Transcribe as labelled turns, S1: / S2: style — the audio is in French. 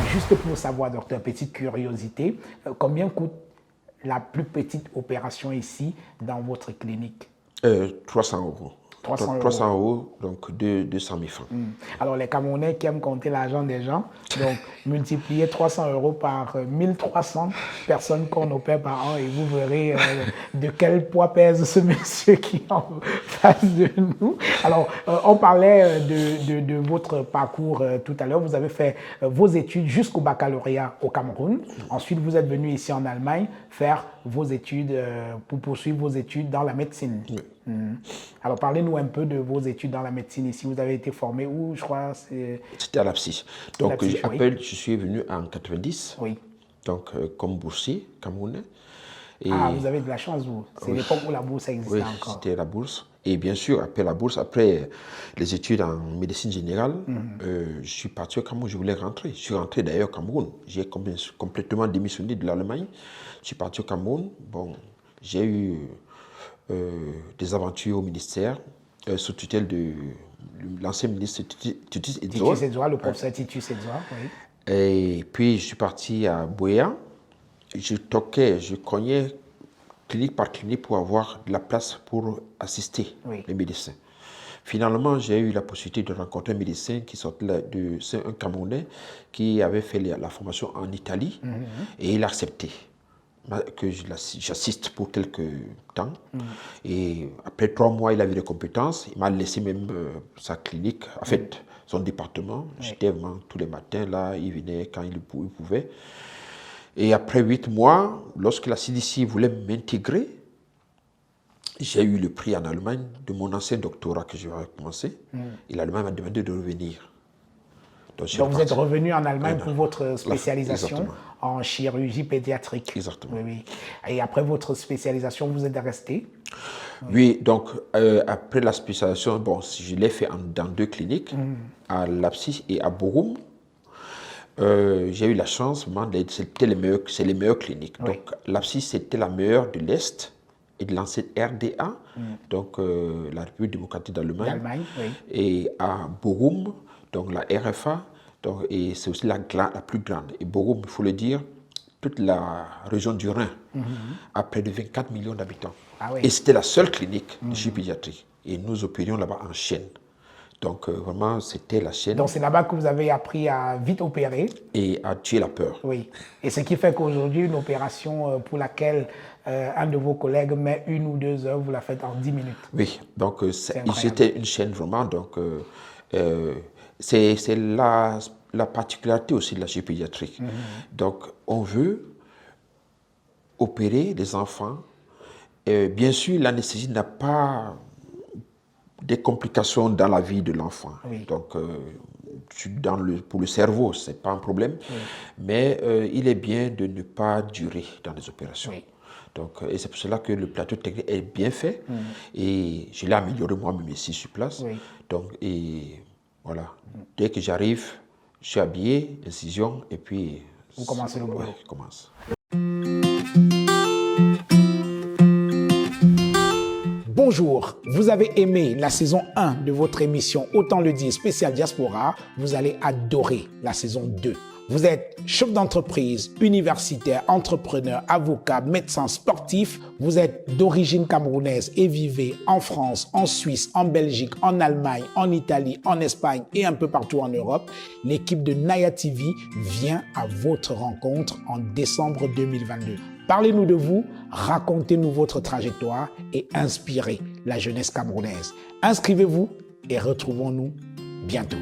S1: Juste pour savoir, docteur, petite curiosité, combien coûte la plus petite opération ici dans votre clinique?
S2: 300 euros.
S1: 300
S2: Donc,
S1: euros.
S2: 300 euros, donc 200 000 francs.
S1: Alors, les Camerounais qui aiment compter l'argent des gens, donc multipliez 300 euros par 1300 personnes qu'on opère par an et vous verrez de quel poids pèse ce monsieur qui est en face de nous. Alors, on parlait de votre parcours tout à l'heure. Vous avez fait vos études jusqu'au baccalauréat au Cameroun. Ensuite, vous êtes venu ici en Allemagne faire vos études, pour poursuivre vos études dans la médecine.
S2: Oui.
S1: Alors, parlez-nous un peu de vos études dans la médecine ici. Vous avez été formé où, je crois?
S2: C'était à l'APSI. Donc,
S1: l'APSI, oui.
S2: je suis venu en 90,
S1: Oui.
S2: donc comme boursier camerounais. Et
S1: Ah, vous avez de la chance, vous. C'est l'époque où la bourse existait
S2: oui,
S1: encore.
S2: c'était la bourse. Et bien sûr, après la bourse, après les études en médecine générale, je suis parti au Cameroun, je voulais rentrer. Je suis rentré d'ailleurs au Cameroun. J'ai complètement démissionné de l'Allemagne. Je suis parti au Cameroun. Bon, j'ai eu des aventures au ministère, sous tutelle de l'ancien ministre Titus Edzoa.
S1: Titus Edzoa, le professeur Titus Edzoa, oui.
S2: Et puis, je suis parti à Bouéa. Je toquais, je cognais clinique par clinique pour avoir de la place pour assister les médecins. Finalement, j'ai eu la possibilité de rencontrer un médecin qui sortait c'est un Camerounais qui avait fait la formation en Italie et il a accepté que j'assiste pour quelques temps. Et après 3 mois, il avait des compétences. Il m'a laissé même sa clinique, en fait, son département. J'étais vraiment tous les matins là, il venait quand il pouvait. Et après 8 mois, lorsque la CDC voulait m'intégrer, j'ai eu le prix en Allemagne de mon ancien doctorat que j'avais commencé. Et l'Allemagne m'a demandé de revenir.
S1: Donc vous êtes revenu en Allemagne pour votre spécialisation en chirurgie pédiatrique.
S2: Exactement.
S1: Oui, oui. Et après votre spécialisation, vous êtes resté?
S2: Oui, donc après la spécialisation, bon, je l'ai fait dans 2 cliniques, à l'APSI et à Borum. J'ai eu la chance, c'est les meilleures cliniques.
S1: Oui.
S2: Donc l'APSI, c'était la meilleure de l'Est et de l'ancienne RDA, donc la République démocratique d'Allemagne.
S1: Oui.
S2: Et à Borum, donc la RFA, donc, et c'est aussi la plus grande. Et Borum, il faut le dire, toute la région du Rhin a près de 24 millions d'habitants.
S1: Ah oui.
S2: Et c'était la seule clinique de chirurgie pédiatrique. Et nous opérions là-bas en chaîne. Donc vraiment, c'était la chaîne.
S1: Donc c'est là-bas que vous avez appris à vite opérer.
S2: Et à tuer la peur.
S1: Oui. Et ce qui fait qu'aujourd'hui, une opération pour laquelle un de vos collègues met 1 ou 2 heures, vous la faites en 10 minutes.
S2: Oui, donc c'était une chaîne vraiment. Donc c'est la particularité aussi de la chirurgie pédiatrique. Donc on veut opérer les enfants. Bien sûr, l'anesthésie n'a pas des complications dans la vie de l'enfant.
S1: Oui.
S2: Donc, pour le cerveau, ce n'est pas un problème. Oui. Mais il est bien de ne pas durer dans les opérations. Oui. Donc, et c'est pour cela que le plateau technique est bien fait. Et je l'ai amélioré moi-même ici sur place. Oui. Donc, et voilà. Dès que j'arrive, je suis habillé, incision, et puis...
S1: Vous commencez le boulot.
S2: Oui, je commence.
S1: Bonjour, vous avez aimé la saison 1 de votre émission Autant le dire spécial Diaspora, vous allez adorer la saison 2. Vous êtes chef d'entreprise, universitaire, entrepreneur, avocat, médecin, sportif. Vous êtes d'origine camerounaise et vivez en France, en Suisse, en Belgique, en Allemagne, en Italie, en Espagne et un peu partout en Europe. L'équipe de Naya TV vient à votre rencontre en décembre 2022. Parlez-nous de vous, racontez-nous votre trajectoire et inspirez la jeunesse camerounaise. Inscrivez-vous et retrouvons-nous bientôt.